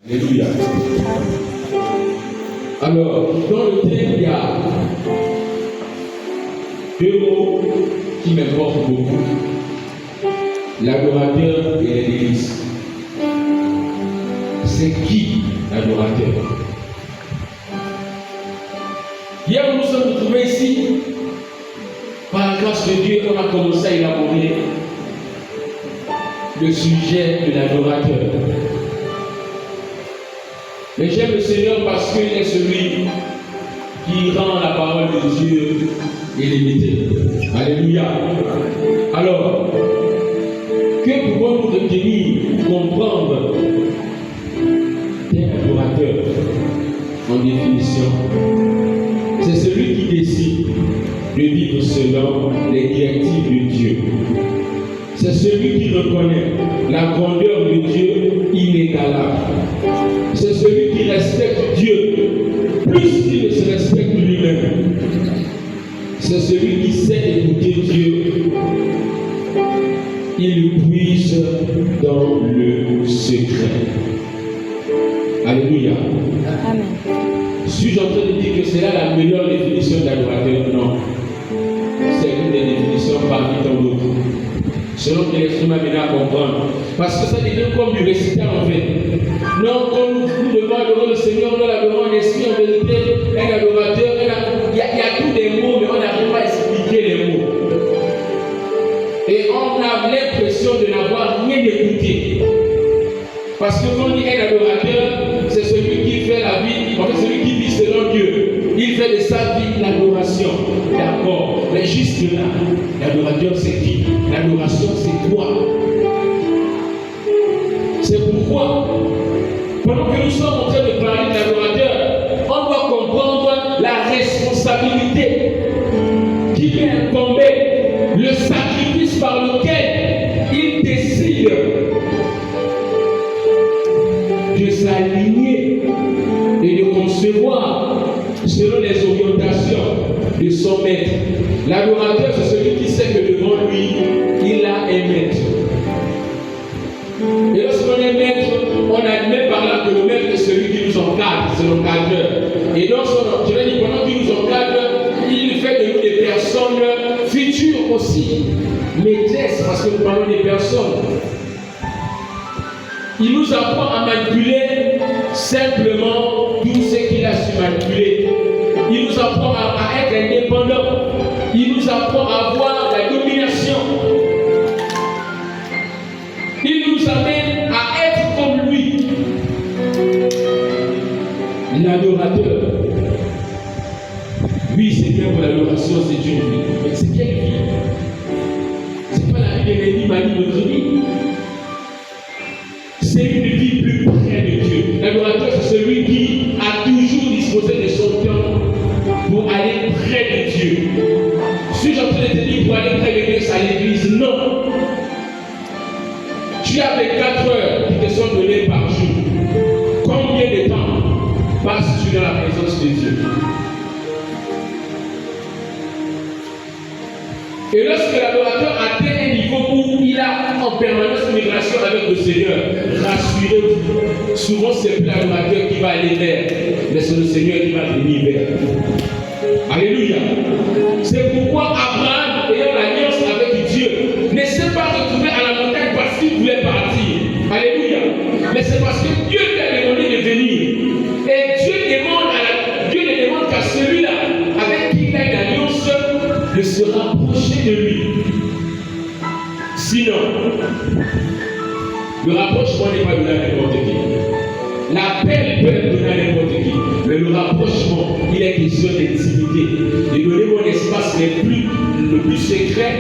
Alléluia. Alors, dans le thème, il y a deux mots qui m'importent beaucoup. L'adorateur et l'église. C'est qui l'adorateur? Hier, nous nous sommes retrouvés ici. Par la grâce de Dieu, on a commencé à élaborer le sujet de l'adorateur. Mais j'aime le Seigneur parce qu'il est celui qui rend la parole de Dieu illimitée. Alléluia. Alors, que pouvons-nous retenir, comprendre d'un adorateur en définition? C'est celui qui décide de vivre selon les directives de Dieu. C'est celui qui reconnaît la grandeur de Dieu inégalable. C'est celui qui respecte Dieu plus qu'il ne se respecte lui-même. C'est celui qui sait écouter Dieu. Il puise dans le secret. Alléluia. Amen. Suis-je en train de dire que c'est là la meilleure définition d'adorateur? Non. C'est une des définitions parmi tant d'autres. Selon que l'esprit m'a mené à comprendre. Parce que ça devient comme du récital en fait. Non, quand nous devons adorer le Seigneur, nous l'adorons en esprit, en vérité, un adorateur, il y a tous les mots, mais on n'arrive pas à expliquer les mots. Et on a l'impression de n'avoir rien écouté. Parce que quand on dit un adorateur, c'est celui qui fait la vie, en fait celui qui vit selon Dieu. Il fait de sa vie l'adoration. D'accord. Mais juste là, l'adorateur c'est qui? L'adoration c'est quoi? C'est pourquoi, pendant que nous sommes en train de parler de l'adorateur, on doit comprendre la responsabilité qui lui incombe, le sacrifice par lequel il décide de s'aligner et de concevoir selon les orientations de son maître. L'adorateur, c'est celui qui sait que devant lui, il a un maître. Et lorsqu'on est maître, on admet par là que le maître est celui qui nous encadre, c'est l'encadreur. Et dans son, je vais dire, pendant qu'il nous encadre, il fait de nous des personnes futures aussi, maîtresses, parce que nous parlons des personnes. Il nous apprend à manipuler simplement tout ce qu'il a su manipuler. Il nous apprend à être indépendant. Il nous apprend à avoir la domination. Il nous amène à être comme lui. L'adorateur. Oui, c'est bien pour l'adoration, c'est une vie. Mais c'est quelle vie? C'est pas la vie de l'ennemi, ma vie, notre vie. C'est une vie plus près de Dieu. L'adorateur, c'est celui qui a toujours disposé de son temps pour aller près de Dieu. Suis-je en train de te dire pour aller près de Dieu à l'église? Non. Tu as les 4 heures qui te sont données par jour. Combien de temps passes-tu dans la présence de Dieu? Et lorsque l'adorateur atteint un niveau où il a en permanence une relation avec le Seigneur, rassurez-vous, souvent c'est plus l'adorateur qui va aller vers, mais c'est le Seigneur qui va venir vers. Alléluia. C'est pourquoi Abraham, ayant l'alliance avec Dieu, ne s'est pas retrouvé à la montagne parce qu'il voulait partir. Alléluia. Mais c'est parce que Dieu lui a demandé de venir. Et Dieu ne demande qu'à celui-là, avec qui il a une alliance, de se rapprocher de lui. Sinon, le rapprochement n'est pas donné à n'importe qui. L'appel peut être donné à n'importe qui. Mais le rapprochement, il est question d'intimité. De donner mon espace le plus secret